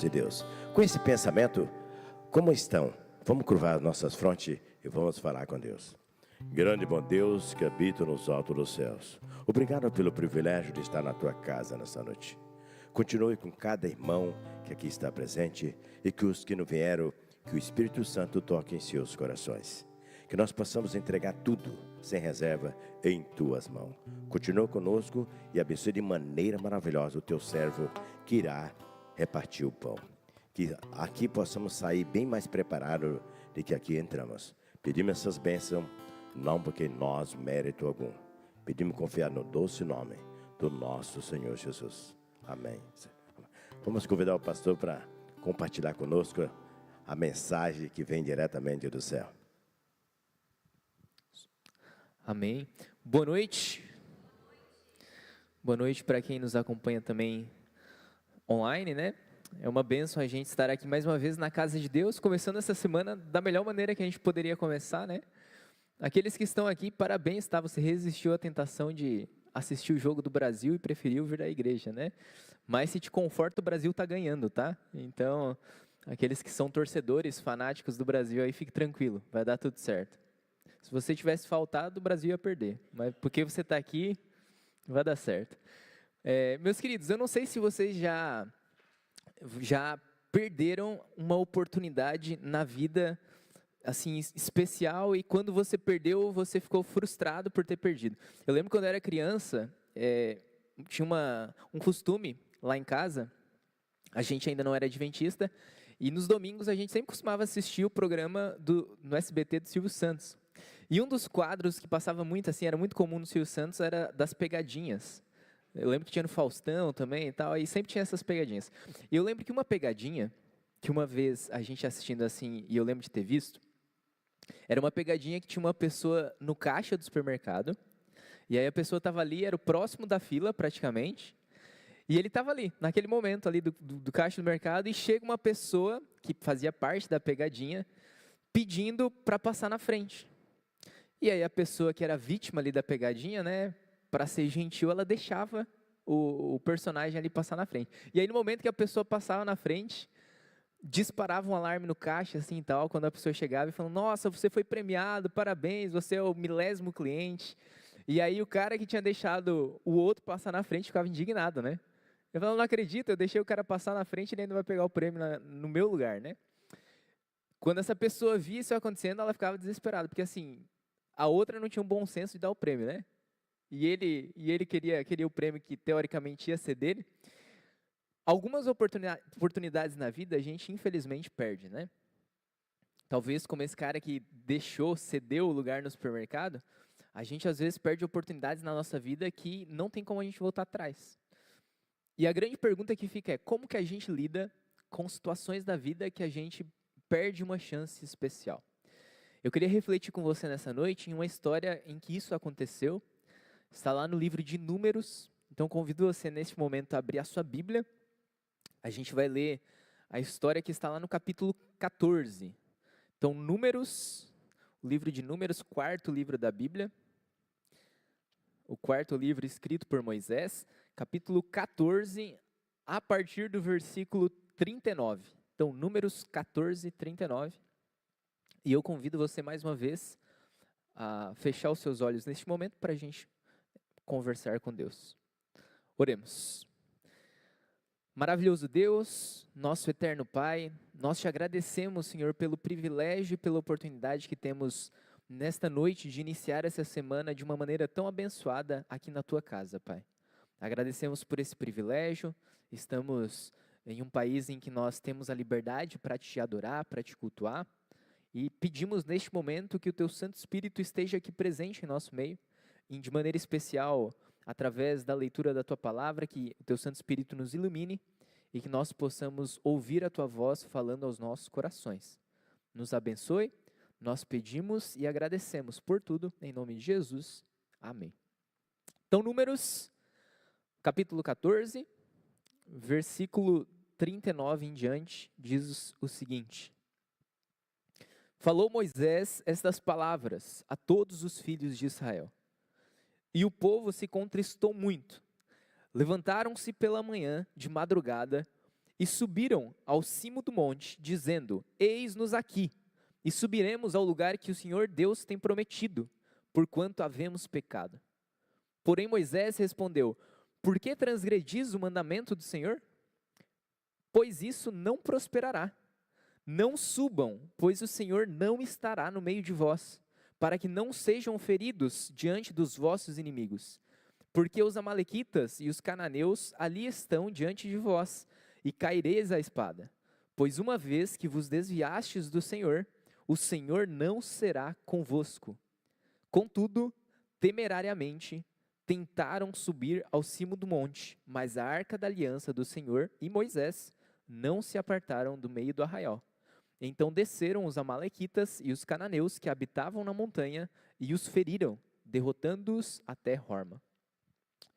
de Deus. Com esse pensamento, como estão? Vamos curvar nossas frontes e vamos falar com Deus. Grande bom Deus que habita nos altos dos céus, obrigado pelo privilégio de estar na tua casa nessa noite. Continue com cada irmão que aqui está presente e que os que não vieram, que o Espírito Santo toque em seus corações. Que nós possamos entregar tudo, sem reserva, em tuas mãos. Continua conosco e abençoe de maneira maravilhosa o teu servo que irá repartir o pão. Que aqui possamos sair bem mais preparados do que aqui entramos. Pedimos essas bênçãos, não porque nós mérito algum. Pedimos confiar no doce nome do nosso Senhor Jesus. Amém. Vamos convidar o pastor para compartilhar conosco a mensagem que vem diretamente do céu. Amém. Boa noite. Boa noite para quem nos acompanha também online, né? É uma bênção a gente estar aqui mais uma vez na casa de Deus, começando essa semana da melhor maneira que a gente poderia começar, né? Aqueles que estão aqui, parabéns, tá? Você resistiu à tentação de assistir o jogo do Brasil e preferiu vir à igreja, né? Mas se te conforta, o Brasil tá ganhando, tá? Então, aqueles que são torcedores, fanáticos do Brasil, aí fique tranquilo, vai dar tudo certo. Se você tivesse faltado, o Brasil ia perder, mas porque você está aqui, vai dar certo. Meus queridos, eu não sei se vocês já perderam uma oportunidade na vida assim especial e quando você perdeu, você ficou frustrado por ter perdido. Eu lembro quando eu era criança, tinha um costume lá em casa, a gente ainda não era adventista, e nos domingos a gente sempre costumava assistir o programa no SBT do Silvio Santos. E um dos quadros que passava muito, assim, era muito comum no Silvio Santos, era das pegadinhas. Eu lembro que tinha no Faustão também e tal, e sempre tinha essas pegadinhas. E eu lembro que uma pegadinha, que uma vez a gente assistindo assim, e eu lembro de ter visto, era uma pegadinha que tinha uma pessoa no caixa do supermercado, e aí a pessoa estava ali, era o próximo da fila praticamente, e ele estava ali, naquele momento ali do caixa do mercado, e chega uma pessoa que fazia parte da pegadinha, pedindo para passar na frente. E aí a pessoa que era vítima ali da pegadinha, né, para ser gentil, ela deixava o personagem ali passar na frente. E aí no momento que a pessoa passava na frente, disparava um alarme no caixa, assim e tal, quando a pessoa chegava e falava, nossa, você foi premiado, parabéns, você é o milésimo cliente. E aí o cara que tinha deixado o outro passar na frente ficava indignado, né? Eu falava, não acredito, eu deixei o cara passar na frente e ele ainda vai pegar o prêmio no meu lugar, né? Quando essa pessoa via isso acontecendo, ela ficava desesperada, porque assim, a outra não tinha um bom senso de dar o prêmio, né? E ele queria o prêmio que teoricamente ia ser dele. Algumas oportunidades na vida a gente infelizmente perde, né? Talvez como esse cara que cedeu o lugar no supermercado, a gente às vezes perde oportunidades na nossa vida que não tem como a gente voltar atrás. E a grande pergunta que fica é, como que a gente lida com situações da vida que a gente perde uma chance especial? Eu queria refletir com você nessa noite em uma história em que isso aconteceu. Está lá no livro de Números. Então convido você neste momento a abrir a sua Bíblia. A gente vai ler a história que está lá no capítulo 14. Então Números, o livro de Números, quarto livro da Bíblia. O quarto livro escrito por Moisés, capítulo 14, a partir do versículo 39. Então Números 14, 39. E eu convido você mais uma vez a fechar os seus olhos neste momento para a gente conversar com Deus. Oremos. Maravilhoso Deus, nosso eterno Pai, nós te agradecemos, Senhor, pelo privilégio e pela oportunidade que temos nesta noite de iniciar essa semana de uma maneira tão abençoada aqui na tua casa, Pai. Agradecemos por esse privilégio, estamos em um país em que nós temos a liberdade para te adorar, para te cultuar, e pedimos neste momento que o teu Santo Espírito esteja aqui presente em nosso meio, e de maneira especial, através da leitura da tua palavra, que o teu Santo Espírito nos ilumine e que nós possamos ouvir a tua voz falando aos nossos corações. Nos abençoe, nós pedimos e agradecemos por tudo, em nome de Jesus. Amém. Então, Números, capítulo 14, versículo 39 em diante, diz o seguinte: Falou Moisés estas palavras a todos os filhos de Israel. E o povo se contristou muito. Levantaram-se pela manhã, de madrugada, E subiram ao cimo do monte, dizendo: Eis-nos aqui, e subiremos ao lugar que o Senhor Deus tem prometido, porquanto havemos pecado. Porém Moisés respondeu: Por que transgredis o mandamento do Senhor? Pois isso não prosperará. Não subam, pois o Senhor não estará no meio de vós, para que não sejam feridos diante dos vossos inimigos. Porque os amalequitas e os cananeus ali estão diante de vós, e caireis à espada. Pois uma vez que vos desviastes do Senhor, o Senhor não será convosco. Contudo, temerariamente, tentaram subir ao cimo do monte, mas a arca da aliança do Senhor e Moisés não se apartaram do meio do arraial. Então desceram os amalequitas e os cananeus que habitavam na montanha e os feriram, derrotando-os até Horma.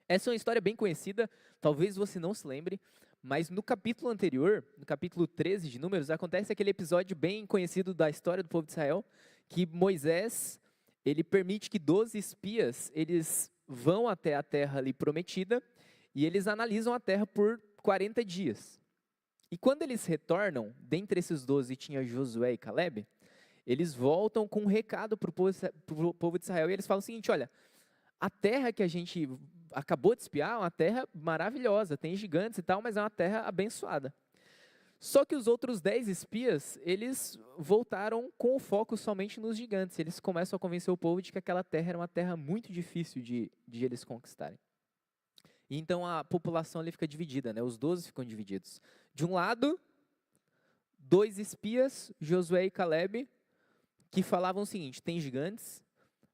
Essa é uma história bem conhecida, talvez você não se lembre, mas no capítulo anterior, no capítulo 13 de Números, acontece aquele episódio bem conhecido da história do povo de Israel, que Moisés, ele permite que 12 espias, eles vão até a terra ali prometida, e eles analisam a terra por 40 dias. E quando eles retornam, dentre esses 12 tinha Josué e Caleb, eles voltam com um recado para o povo de Israel, e eles falam o seguinte: olha, a terra que a gente acabou de espiar é uma terra maravilhosa, tem gigantes e tal, mas é uma terra abençoada. Só que os outros 10 espias, eles voltaram com o foco somente nos gigantes. Eles começam a convencer o povo de que aquela terra era uma terra muito difícil de eles conquistarem. E então a população ali fica dividida, né? Os 12 ficam divididos. De um lado, 2 espias, Josué e Caleb, que falavam o seguinte: tem gigantes,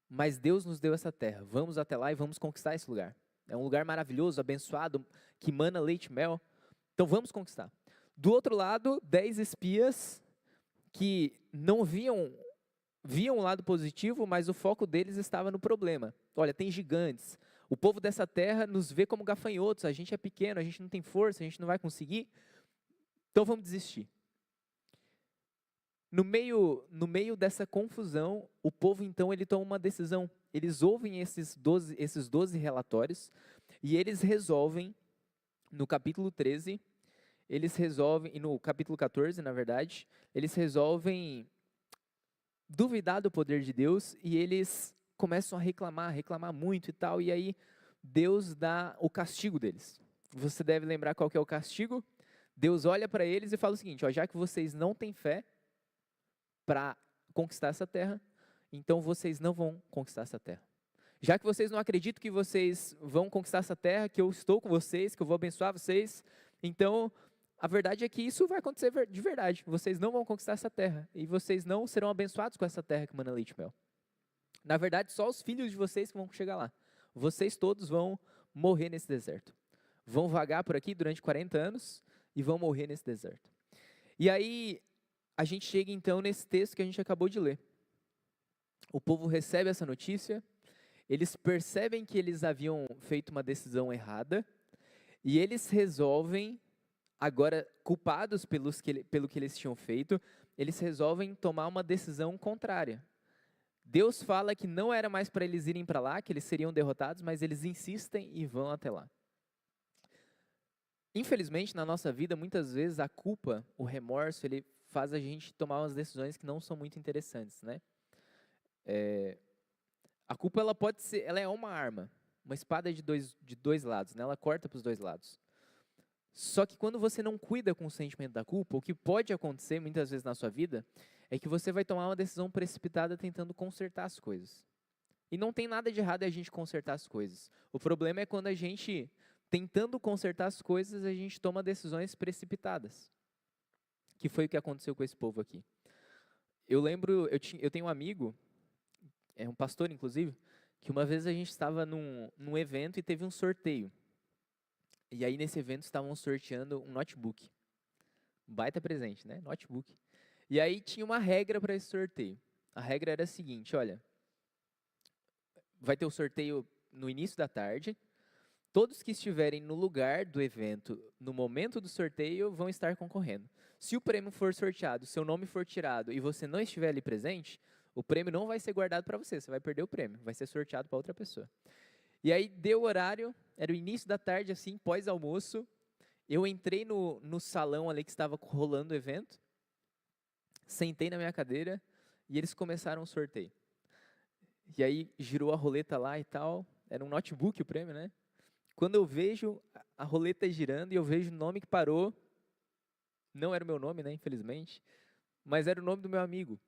mas Deus nos deu essa terra. Vamos até lá e vamos conquistar esse lugar. É um lugar maravilhoso, abençoado, que mana leite e mel. Então vamos conquistar. Do outro lado, 10 espias que não viam o lado positivo, mas o foco deles estava no problema. Olha, tem gigantes. O povo dessa terra nos vê como gafanhotos. A gente é pequeno, a gente não tem força, a gente não vai conseguir. Então vamos desistir. No meio dessa confusão, o povo então ele toma uma decisão. Eles ouvem esses 12 relatórios e eles resolvem, no capítulo 13, e no capítulo 14, na verdade, eles resolvem duvidar do poder de Deus e eles começam a reclamar muito e tal, e aí Deus dá o castigo deles. Você deve lembrar qual que é o castigo. Deus olha para eles e fala o seguinte: ó, já que vocês não têm fé para conquistar essa terra, então vocês não vão conquistar essa terra. Já que vocês não acreditam que vocês vão conquistar essa terra, que eu estou com vocês, que eu vou abençoar vocês, então a verdade é que isso vai acontecer de verdade. Vocês não vão conquistar essa terra e vocês não serão abençoados com essa terra que mana leite e mel. Na verdade, só os filhos de vocês que vão chegar lá. Vocês todos vão morrer nesse deserto. Vão vagar por aqui durante 40 anos e vão morrer nesse deserto. E aí a gente chega então nesse texto que a gente acabou de ler. O povo recebe essa notícia, eles percebem que eles haviam feito uma decisão errada e eles resolvem, agora culpados pelo que eles tinham feito, eles resolvem tomar uma decisão contrária. Deus fala que não era mais para eles irem para lá, que eles seriam derrotados, mas eles insistem e vão até lá. Infelizmente, na nossa vida, muitas vezes a culpa, o remorso, ele faz a gente tomar umas decisões que não são muito interessantes, né? A culpa ela é uma arma, uma espada de dois lados, né? Ela corta para os dois lados. Só que quando você não cuida com o sentimento da culpa, o que pode acontecer muitas vezes na sua vida é que você vai tomar uma decisão precipitada tentando consertar as coisas. E não tem nada de errado em a gente consertar as coisas. O problema é quando a gente, tentando consertar as coisas, a gente toma decisões precipitadas. Que foi o que aconteceu com esse povo aqui. Eu lembro, eu tenho um amigo, é um pastor inclusive, que uma vez a gente estava num evento e teve um sorteio. E aí nesse evento estavam sorteando um notebook. Baita presente, né? Notebook. E aí tinha uma regra para esse sorteio. A regra era a seguinte: olha, vai ter o sorteio no início da tarde. Todos que estiverem no lugar do evento, no momento do sorteio, vão estar concorrendo. Se o prêmio for sorteado, seu nome for tirado e você não estiver ali presente, o prêmio não vai ser guardado para você, você vai perder o prêmio, vai ser sorteado para outra pessoa. E aí deu o horário, era o início da tarde, assim, pós-almoço, Eu entrei no salão ali que estava rolando o evento, sentei na minha cadeira e eles começaram o sorteio. E aí girou a roleta lá e tal, era um notebook o prêmio, né? Quando eu vejo a roleta girando e eu vejo o nome que parou, não era o meu nome, né, infelizmente, mas era o nome do meu amigo.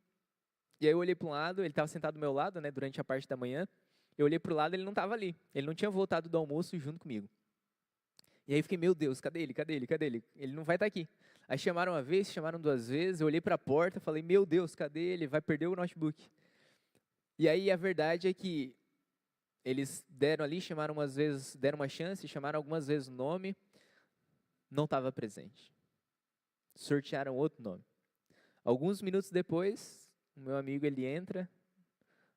E aí eu olhei para um lado, ele estava sentado do meu lado, né, durante a parte da manhã, eu olhei para o lado, ele não estava ali, ele não tinha voltado do almoço junto comigo. E aí eu fiquei, meu Deus, cadê ele, cadê ele, cadê ele? Ele não vai estar aqui. Aí chamaram uma vez, chamaram duas vezes, eu olhei para a porta, falei, meu Deus, cadê ele? Vai perder o notebook. E aí a verdade é que eles deram ali, chamaram umas vezes, deram uma chance, chamaram algumas vezes o nome, não estava presente. Sortearam outro nome. Alguns minutos depois, o meu amigo, ele entra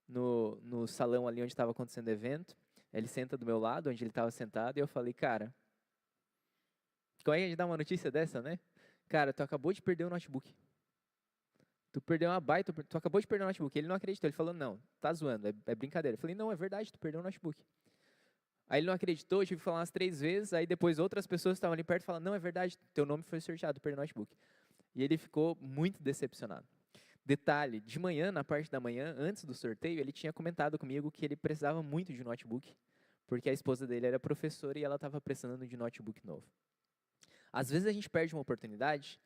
no salão ali onde estava acontecendo o evento, ele senta do meu lado, onde ele estava sentado, e eu falei, cara, como é que a gente dá uma notícia dessa, né? Cara, tu acabou de perder o notebook. Tu perdeu uma baita, tu acabou de perder o notebook. Ele não acreditou, ele falou, não, tá zoando, é brincadeira. Eu falei, não, é verdade, tu perdeu o notebook. Aí ele não acreditou, eu tive que falar umas 3 vezes, aí depois outras pessoas que estavam ali perto falaram, não, é verdade, teu nome foi sorteado, tu perdeu o notebook. E ele ficou muito decepcionado. Detalhe, de manhã, na parte da manhã, antes do sorteio, ele tinha comentado comigo que ele precisava muito de notebook, porque a esposa dele era professora e ela estava precisando de notebook novo. Às vezes a gente perde uma oportunidade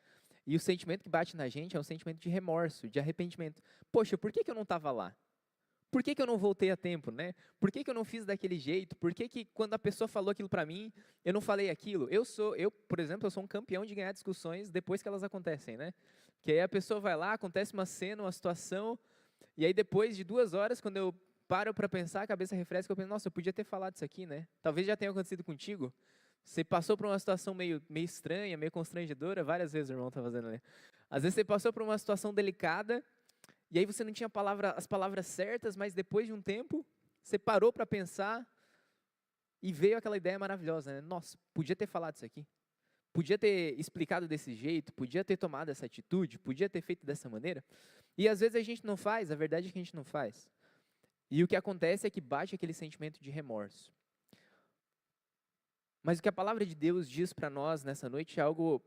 e o sentimento que bate na gente é um sentimento de remorso, de arrependimento. Poxa, por que eu não estava lá? Por que eu não voltei a tempo, né? Por que eu não fiz daquele jeito? Por que quando a pessoa falou aquilo para mim, eu não falei aquilo? Por exemplo, eu sou um campeão de ganhar discussões depois que elas acontecem, né? Que aí a pessoa vai lá, acontece uma cena, uma situação, e aí depois de 2 horas, quando eu paro para pensar, a cabeça refresca, eu penso, nossa, eu podia ter falado isso aqui, né? Talvez já tenha acontecido contigo. Você passou por uma situação meio estranha, meio constrangedora, várias vezes o irmão está fazendo ali. Às vezes você passou por uma situação delicada, e aí você não tinha as palavras certas, mas depois de um tempo, você parou para pensar e veio aquela ideia maravilhosa, né? Nossa, podia ter falado isso aqui. Podia ter explicado desse jeito, podia ter tomado essa atitude, podia ter feito dessa maneira. E às vezes a gente não faz, a verdade é que a gente não faz. E o que acontece é que bate aquele sentimento de remorso. Mas o que a palavra de Deus diz para nós nessa noite é algo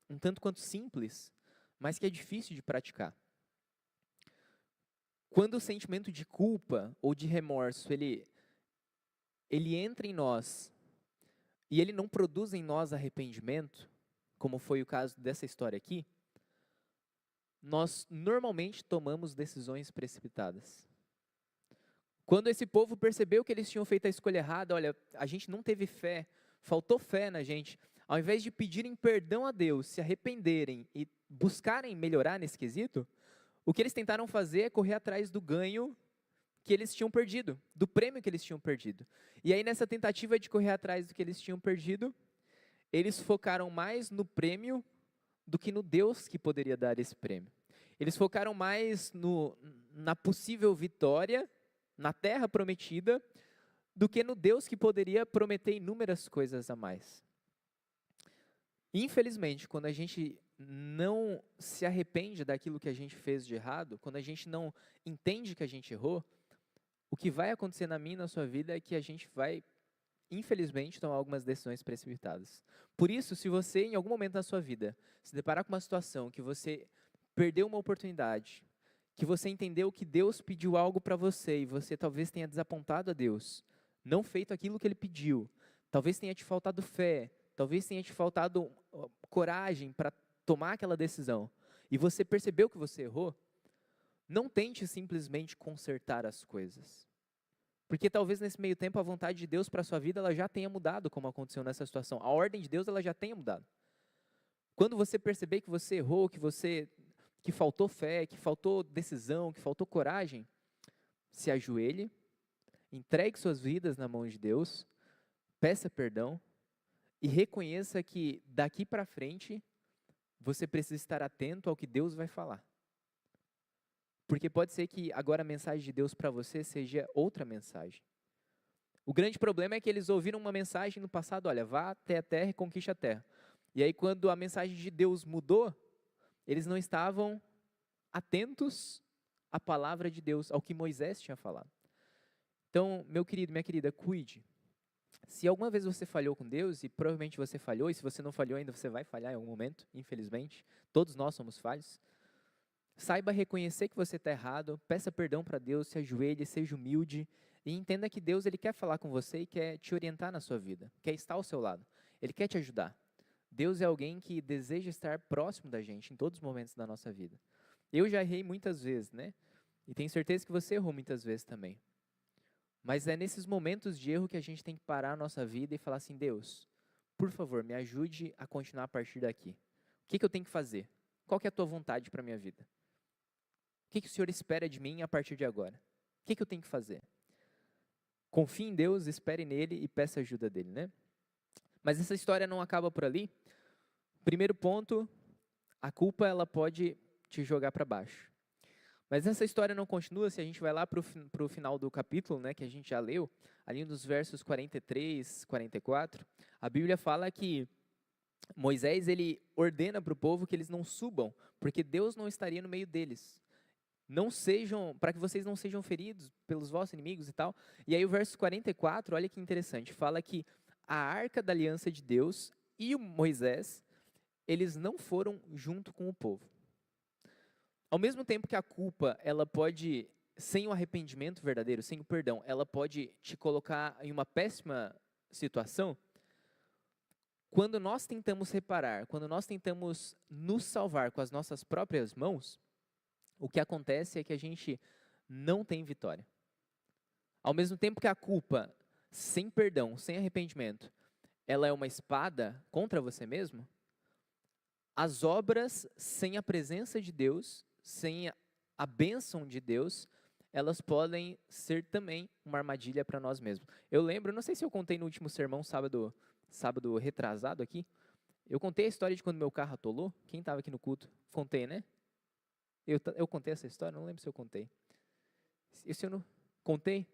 um tanto quanto simples, mas que é difícil de praticar. Quando o sentimento de culpa ou de remorso, ele entra em nós e ele não produz em nós arrependimento, como foi o caso dessa história aqui, nós normalmente tomamos decisões precipitadas. Quando esse povo percebeu que eles tinham feito a escolha errada, olha, a gente não teve fé, faltou fé na gente, ao invés de pedirem perdão a Deus, se arrependerem e buscarem melhorar nesse quesito, o que eles tentaram fazer é correr atrás do ganho que eles tinham perdido, do prêmio que eles tinham perdido. E aí nessa tentativa de correr atrás do que eles tinham perdido, eles focaram mais no prêmio do que no Deus que poderia dar esse prêmio. Eles focaram mais na possível vitória, na terra prometida, do que no Deus que poderia prometer inúmeras coisas a mais. Infelizmente, quando a gente não se arrepende daquilo que a gente fez de errado, quando a gente não entende que a gente errou, o que vai acontecer na minha e na sua vida é que a gente vai, infelizmente, tomar algumas decisões precipitadas. Por isso, se você, em algum momento da sua vida, se deparar com uma situação que você perdeu uma oportunidade, que você entendeu que Deus pediu algo para você e você talvez tenha desapontado a Deus, não feito aquilo que Ele pediu, talvez tenha te faltado fé, talvez tenha te faltado coragem para tomar aquela decisão, e você percebeu que você errou, não tente simplesmente consertar as coisas. Porque talvez nesse meio tempo a vontade de Deus para a sua vida ela já tenha mudado, como aconteceu nessa situação. A ordem de Deus ela já tenha mudado. Quando você perceber que você errou, que faltou fé, que faltou decisão, que faltou coragem, se ajoelhe, entregue suas vidas na mão de Deus, peça perdão e reconheça que daqui para frente você precisa estar atento ao que Deus vai falar. Porque pode ser que agora a mensagem de Deus para você seja outra mensagem. O grande problema é que eles ouviram uma mensagem no passado, olha, vá até a terra e conquiste a terra. E aí quando a mensagem de Deus mudou, eles não estavam atentos à palavra de Deus, ao que Moisés tinha falado. Então, meu querido, minha querida, cuide. Se alguma vez você falhou com Deus, e provavelmente você falhou, e se você não falhou ainda, você vai falhar em algum momento, infelizmente, todos nós somos falhos, saiba reconhecer que você está errado, peça perdão para Deus, se ajoelhe, seja humilde, e entenda que Deus ele quer falar com você e quer te orientar na sua vida, quer estar ao seu lado, Ele quer te ajudar. Deus é alguém que deseja estar próximo da gente em todos os momentos da nossa vida. Eu já errei muitas vezes, né? E tenho certeza que você errou muitas vezes também. Mas é nesses momentos de erro que a gente tem que parar a nossa vida e falar assim, Deus, por favor, me ajude a continuar a partir daqui. O que eu tenho que fazer? Qual que é a tua vontade para a minha vida? O que o Senhor espera de mim a partir de agora? O que eu tenho que fazer? Confie em Deus, espere nele e peça ajuda dele, né? Mas essa história não acaba por ali. Primeiro ponto, a culpa ela pode te jogar para baixo. Mas essa história não continua, se a gente vai lá para o final do capítulo, né, que a gente já leu, ali nos versos 43, 44, a Bíblia fala que Moisés ele ordena para o povo que eles não subam, porque Deus não estaria no meio deles. Não sejam, para que vocês não sejam feridos pelos vossos inimigos e tal. E aí o verso 44, olha que interessante, fala que a arca da aliança de Deus e o Moisés, eles não foram junto com o povo. Ao mesmo tempo que a culpa, ela pode, sem o arrependimento verdadeiro, sem o perdão, ela pode te colocar em uma péssima situação, quando nós tentamos reparar, quando nós tentamos nos salvar com as nossas próprias mãos, o que acontece é que a gente não tem vitória. Ao mesmo tempo que a culpa, sem perdão, sem arrependimento, ela é uma espada contra você mesmo, as obras sem a presença de Deus, sem a bênção de Deus, elas podem ser também uma armadilha para nós mesmos. Eu lembro, não sei se eu contei no último sermão, sábado retrasado aqui, eu contei a história de quando meu carro atolou. Quem estava aqui no culto? Contei, né? Eu contei essa história? Não lembro se eu contei. Se eu não contei?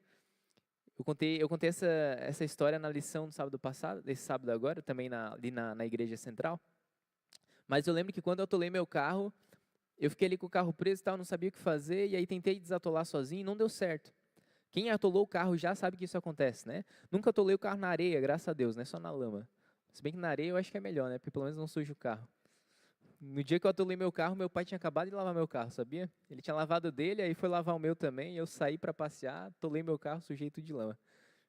Eu contei essa história na lição do sábado passado, desse sábado agora, também ali na igreja central. Mas eu lembro que quando eu atolei meu carro, eu fiquei ali com o carro preso e tal, não sabia o que fazer, e aí tentei desatolar sozinho e não deu certo. Quem atolou o carro já sabe que isso acontece, né? Nunca atolei o carro na areia, graças a Deus, né? Só na lama. Se bem que na areia eu acho que é melhor, né? Porque pelo menos não suja o carro. No dia que eu atolei meu carro, meu pai tinha acabado de lavar meu carro, sabia? Ele tinha lavado o dele, aí foi lavar o meu também, eu saí para passear, atolei meu carro, sujei tudo de lama.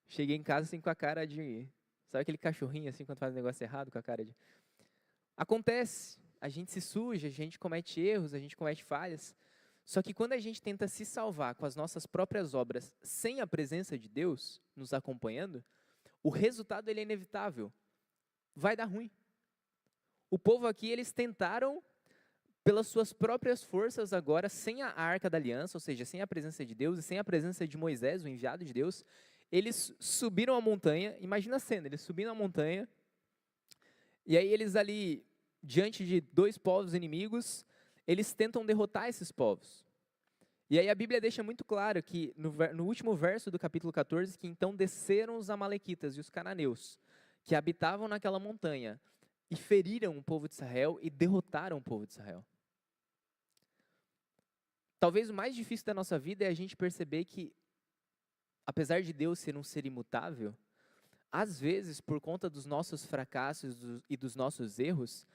Cheguei em casa assim com a cara de... Sabe aquele cachorrinho assim quando faz um negócio errado com a cara de... Acontece, a gente se suja, a gente comete erros, a gente comete falhas. Só que quando a gente tenta se salvar com as nossas próprias obras, sem a presença de Deus nos acompanhando, o resultado ele é inevitável. Vai dar ruim. O povo aqui, eles tentaram, pelas suas próprias forças agora, sem a arca da aliança, ou seja, sem a presença de Deus e sem a presença de Moisés, o enviado de Deus, eles subiram a montanha, imagina a cena, eles subiram a montanha, e aí eles ali, diante de dois povos inimigos, eles tentam derrotar esses povos. E aí a Bíblia deixa muito claro que, no último verso do capítulo 14, que então desceram os amalequitas e os cananeus, que habitavam naquela montanha, e feriram o povo de Israel e derrotaram o povo de Israel. Talvez o mais difícil da nossa vida é a gente perceber que, apesar de Deus ser um ser imutável, às vezes, por conta dos nossos fracassos e dos nossos erros,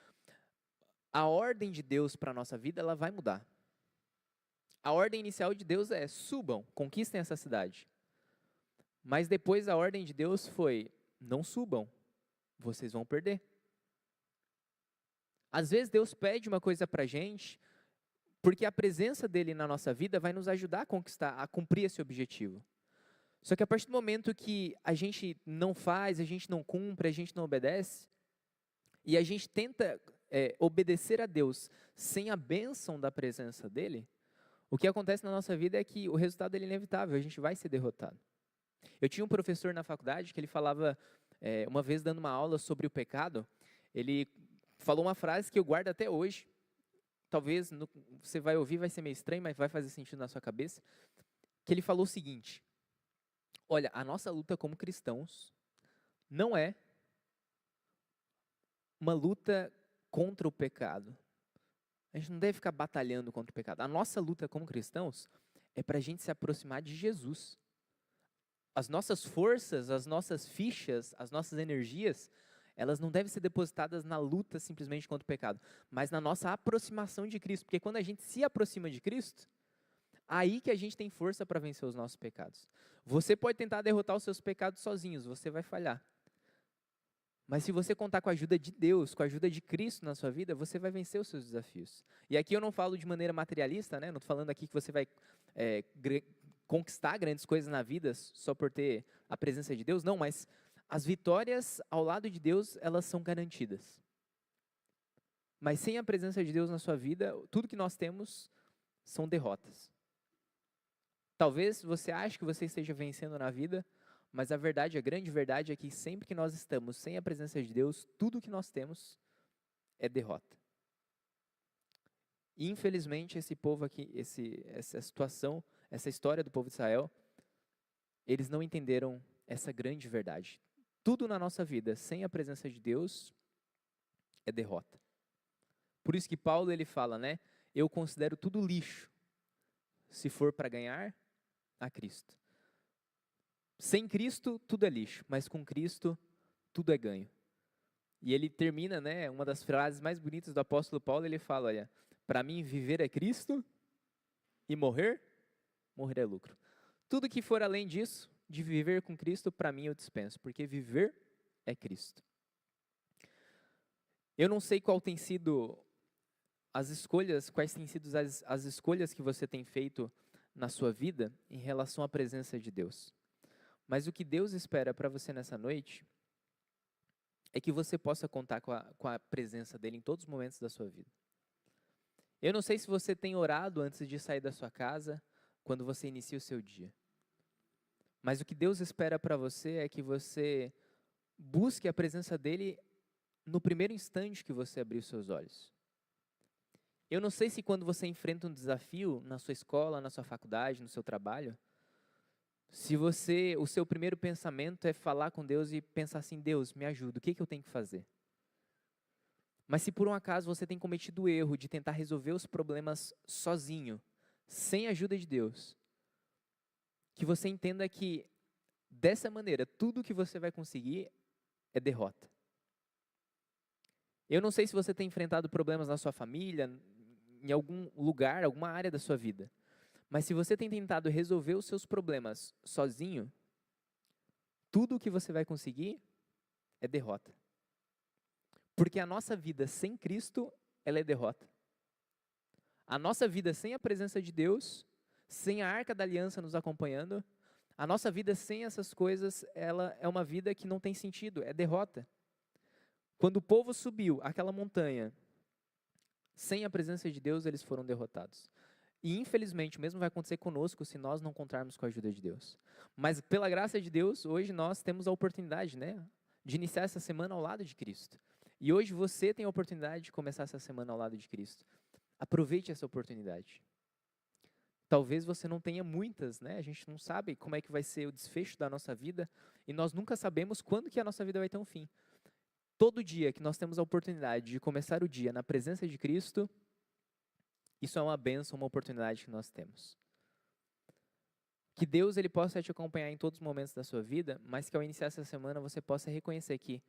a ordem de Deus para a nossa vida, ela vai mudar. A ordem inicial de Deus é: subam, conquistem essa cidade. Mas depois a ordem de Deus foi: não subam, vocês vão perder. Às vezes Deus pede uma coisa para a gente, porque a presença dele na nossa vida vai nos ajudar a conquistar, a cumprir esse objetivo. Só que a partir do momento que a gente não faz, a gente não cumpre, a gente não obedece, e a gente tenta obedecer a Deus sem a bênção da presença dele, o que acontece na nossa vida é que o resultado é inevitável, a gente vai ser derrotado. Eu tinha um professor na faculdade que ele falava, uma vez dando uma aula sobre o pecado, ele falou uma frase que eu guardo até hoje, talvez você vai ouvir, vai ser meio estranho, mas vai fazer sentido na sua cabeça, que ele falou o seguinte: olha, a nossa luta como cristãos não é uma luta contra o pecado. A gente não deve ficar batalhando contra o pecado. A nossa luta como cristãos é para a gente se aproximar de Jesus. as nossas forças, as nossas fichas, as nossas energias, elas não devem ser depositadas na luta simplesmente contra o pecado, mas na nossa aproximação de Cristo, porque quando a gente se aproxima de Cristo, aí que a gente tem força para vencer os nossos pecados. Você pode tentar derrotar os seus pecados sozinhos, você vai falhar. Mas se você contar com a ajuda de Deus, com a ajuda de Cristo na sua vida, você vai vencer os seus desafios. E aqui eu não falo de maneira materialista, né? Não estou falando aqui que você vai conquistar grandes coisas na vida só por ter a presença de Deus, não, mas as vitórias ao lado de Deus, elas são garantidas. Mas sem a presença de Deus na sua vida, tudo que nós temos são derrotas. Talvez você ache que você esteja vencendo na vida, mas a verdade, a grande verdade é que sempre que nós estamos sem a presença de Deus, tudo que nós temos é derrota. E infelizmente esse povo aqui, essa situação, essa história do povo de Israel, eles não entenderam essa grande verdade. Tudo na nossa vida sem a presença de Deus é derrota. Por isso que Paulo ele fala, né? Eu considero tudo lixo, se for para ganhar a Cristo. Sem Cristo, tudo é lixo, mas com Cristo, tudo é ganho. E ele termina, né, uma das frases mais bonitas do apóstolo Paulo, ele fala, olha, para mim viver é Cristo e morrer é lucro. Tudo que for além disso, de viver com Cristo, para mim eu dispenso, porque viver é Cristo. Eu não sei qual tem sido as escolhas, quais têm sido as escolhas que você tem feito na sua vida em relação à presença de Deus. Mas o que Deus espera para você nessa noite é que você possa contar com a presença dEle em todos os momentos da sua vida. Eu não sei se você tem orado antes de sair da sua casa, quando você inicia o seu dia. Mas o que Deus espera para você é que você busque a presença dEle no primeiro instante que você abrir os seus olhos. Eu não sei se quando você enfrenta um desafio na sua escola, na sua faculdade, no seu trabalho, se o seu primeiro pensamento é falar com Deus e pensar assim, Deus, me ajuda, o que eu tenho que fazer? Mas se por um acaso você tem cometido o erro de tentar resolver os problemas sozinho, sem a ajuda de Deus, que você entenda que dessa maneira, tudo que você vai conseguir é derrota. Eu não sei se você tem enfrentado problemas na sua família, em algum lugar, alguma área da sua vida. Mas se você tem tentado resolver os seus problemas sozinho, tudo o que você vai conseguir é derrota. Porque a nossa vida sem Cristo, ela é derrota. A nossa vida sem a presença de Deus, sem a arca da aliança nos acompanhando, a nossa vida sem essas coisas, ela é uma vida que não tem sentido, é derrota. Quando o povo subiu aquela montanha, sem a presença de Deus, eles foram derrotados. E infelizmente, o mesmo vai acontecer conosco se nós não contarmos com a ajuda de Deus. Mas pela graça de Deus, hoje nós temos a oportunidade, né, de iniciar essa semana ao lado de Cristo. E hoje você tem a oportunidade de começar essa semana ao lado de Cristo. Aproveite essa oportunidade. Talvez você não tenha muitas, né? A gente não sabe como é que vai ser o desfecho da nossa vida e nós nunca sabemos quando que a nossa vida vai ter um fim. Todo dia que nós temos a oportunidade de começar o dia na presença de Cristo, isso é uma bênção, uma oportunidade que nós temos. Que Deus ele possa te acompanhar em todos os momentos da sua vida, mas que ao iniciar essa semana você possa reconhecer que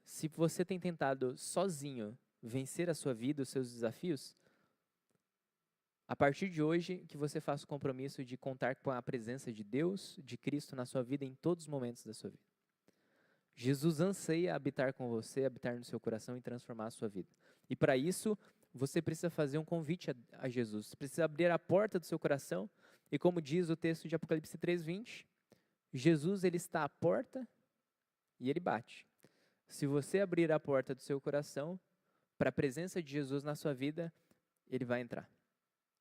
se você tem tentado sozinho vencer a sua vida, os seus desafios, a partir de hoje que você faça o compromisso de contar com a presença de Deus, de Cristo na sua vida em todos os momentos da sua vida. Jesus anseia habitar com você, habitar no seu coração e transformar a sua vida. E para isso, você precisa fazer um convite a Jesus. Você precisa abrir a porta do seu coração. E como diz o texto de Apocalipse 3:20, Jesus ele está à porta e ele bate. Se você abrir a porta do seu coração para a presença de Jesus na sua vida, ele vai entrar.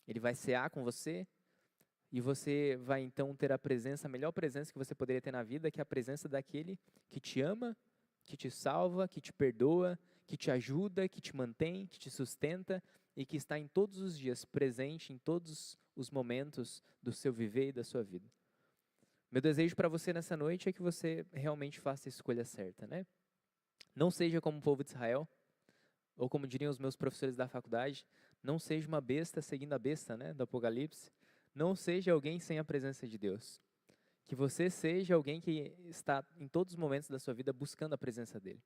Ele vai cear com você e você vai então ter a melhor presença que você poderia ter na vida, que é a presença daquele que te ama, que te salva, que te perdoa, que te ajuda, que te mantém, que te sustenta e que está em todos os dias presente em todos os momentos do seu viver e da sua vida. Meu desejo para você nessa noite é que você realmente faça a escolha certa, né? Não seja como o povo de Israel, ou como diriam os meus professores da faculdade, não seja uma besta seguindo a besta, né, do Apocalipse. Não seja alguém sem a presença de Deus. Que você seja alguém que está em todos os momentos da sua vida buscando a presença dele.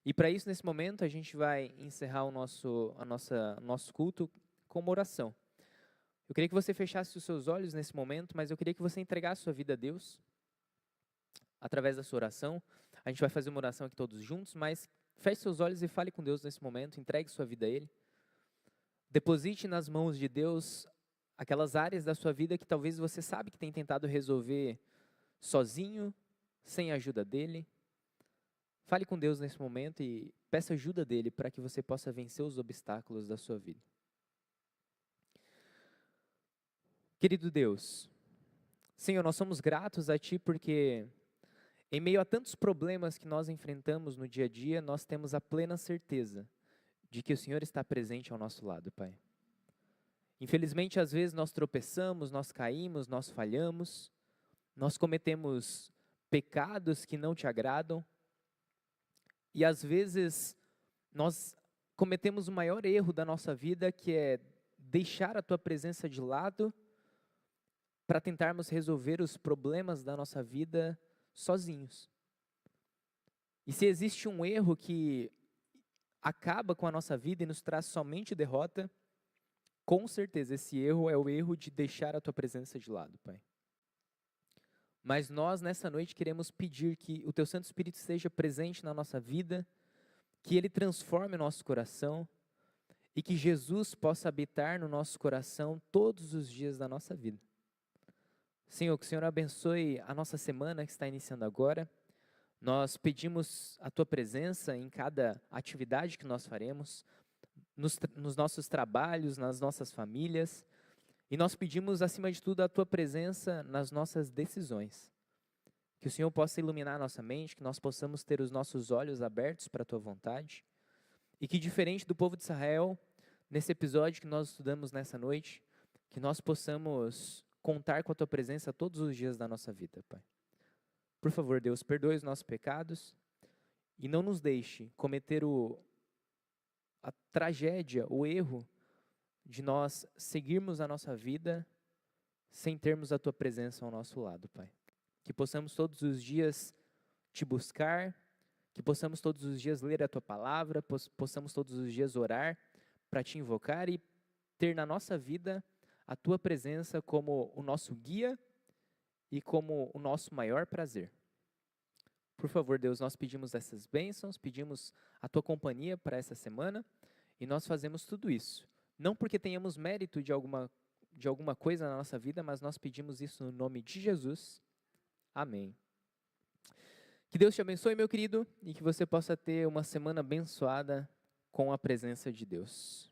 E para isso, nesse momento, a gente vai encerrar o nosso culto com uma oração. Eu queria que você fechasse os seus olhos nesse momento, mas eu queria que você entregasse a sua vida a Deus através da sua oração. A gente vai fazer uma oração aqui todos juntos, mas feche seus olhos e fale com Deus nesse momento, entregue sua vida a Ele. Deposite nas mãos de Deus aquelas áreas da sua vida que talvez você sabe que tem tentado resolver sozinho, sem a ajuda dEle. Fale com Deus nesse momento e peça ajuda dEle para que você possa vencer os obstáculos da sua vida. Querido Deus, Senhor, nós somos gratos a Ti porque em meio a tantos problemas que nós enfrentamos no dia a dia, nós temos a plena certeza de que o Senhor está presente ao nosso lado, Pai. Infelizmente, às vezes nós tropeçamos, nós caímos, nós falhamos, nós cometemos pecados que não Te agradam, e às vezes nós cometemos o maior erro da nossa vida, que é deixar a Tua presença de lado para tentarmos resolver os problemas da nossa vida sozinhos. E se existe um erro que acaba com a nossa vida e nos traz somente derrota, com certeza esse erro é o erro de deixar a Tua presença de lado, Pai. Mas nós, nessa noite, queremos pedir que o Teu Santo Espírito esteja presente na nossa vida, que Ele transforme o nosso coração e que Jesus possa habitar no nosso coração todos os dias da nossa vida. Senhor, que o Senhor abençoe a nossa semana que está iniciando agora. Nós pedimos a Tua presença em cada atividade que nós faremos, nos nossos trabalhos, nas nossas famílias. E nós pedimos, acima de tudo, a Tua presença nas nossas decisões. Que o Senhor possa iluminar a nossa mente, que nós possamos ter os nossos olhos abertos para a Tua vontade. E que, diferente do povo de Israel, nesse episódio que nós estudamos nessa noite, que nós possamos contar com a Tua presença todos os dias da nossa vida, Pai. Por favor, Deus, perdoe os nossos pecados e não nos deixe cometer a tragédia, o erro de nós seguirmos a nossa vida sem termos a Tua presença ao nosso lado, Pai. Que possamos todos os dias Te buscar, que possamos todos os dias ler a Tua palavra, possamos todos os dias orar para Te invocar e ter na nossa vida a Tua presença como o nosso guia e como o nosso maior prazer. Por favor, Deus, nós pedimos essas bênçãos, pedimos a Tua companhia para essa semana e nós fazemos tudo isso. Não porque tenhamos mérito de alguma coisa na nossa vida, mas nós pedimos isso no nome de Jesus. Amém. Que Deus te abençoe, meu querido, e que você possa ter uma semana abençoada com a presença de Deus.